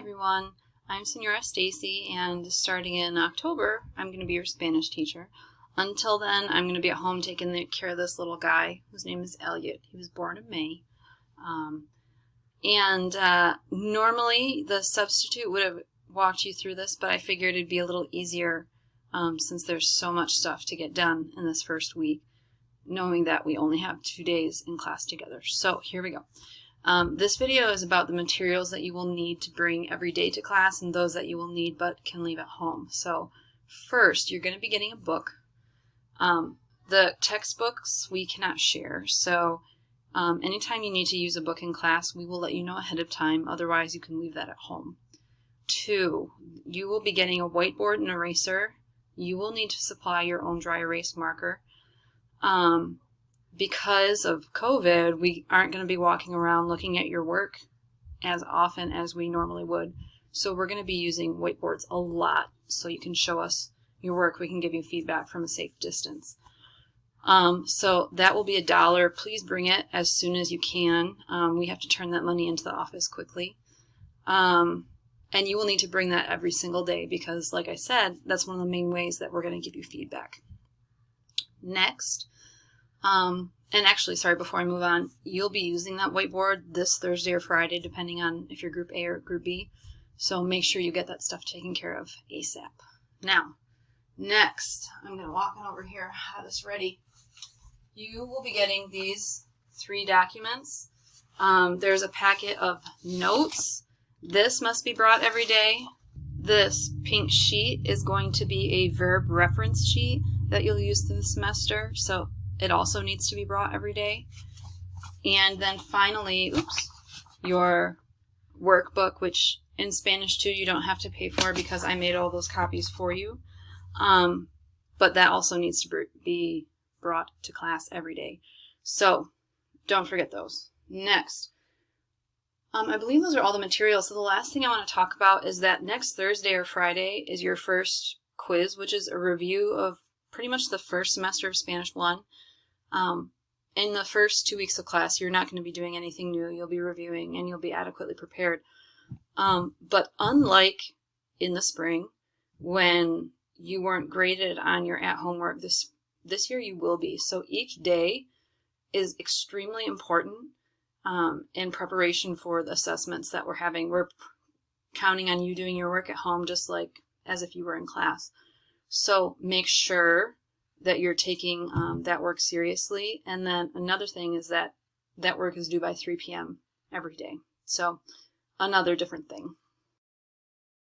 everyone, I'm Senora Stacy, and starting in October, I'm going to be your Spanish teacher. Until then, I'm going to be at home taking care of this little guy, whose name is Elliot. He was born in May. Normally, the substitute would have walked you through this, but I figured it'd be a little easier since there's so much stuff to get done in this first week, knowing that we only have 2 days in class together. So here we go. This video is about the materials that you will need to bring every day to class and those that you will need but can leave at home. So first, you're going to be getting a book. The textbooks we cannot share, so anytime you need to use a book in class, we will let you know ahead of time. Otherwise, you can leave that at home. 2, you will be getting a whiteboard and eraser. You will need to supply your own dry erase marker. Because of COVID, we aren't going to be walking around looking at your work as often as we normally would. So we're going to be using whiteboards a lot so you can show us your work. We can give you feedback from a safe distance. So that will be $1. Please bring it as soon as you can. We have to turn that money into the office quickly. And you will need to bring that every single day because, like I said, that's one of the main ways that we're going to give you feedback. Next, and actually, sorry, before I move on, you'll be using that whiteboard this Thursday or Friday, depending on if you're Group A or Group B. So make sure you get that stuff taken care of ASAP. Now, next, I'm going to walk on over here, have this ready. You will be getting these 3 documents. There's a packet of notes. This must be brought every day. This pink sheet is going to be a verb reference sheet that you'll use through the semester. So it also needs to be brought every day. And then finally, your workbook, which in Spanish too you don't have to pay for because I made all those copies for you. But that also needs to be brought to class every day. So don't forget those. Next, I believe those are all the materials. So the last thing I want to talk about is that next Thursday or Friday is your first quiz, which is a review of pretty much the first semester of Spanish 1. In the first 2 weeks of class, you're not going to be doing anything new. You'll be reviewing and you'll be adequately prepared. But unlike in the spring, when you weren't graded on your at-home work, this year you will be. So each day is extremely important in preparation for the assessments that we're having. We're counting on you doing your work at home just like as if you were in class. So make sure that you're taking that work seriously. And then another thing is that that work is due by 3 p.m. every day. So another different thing.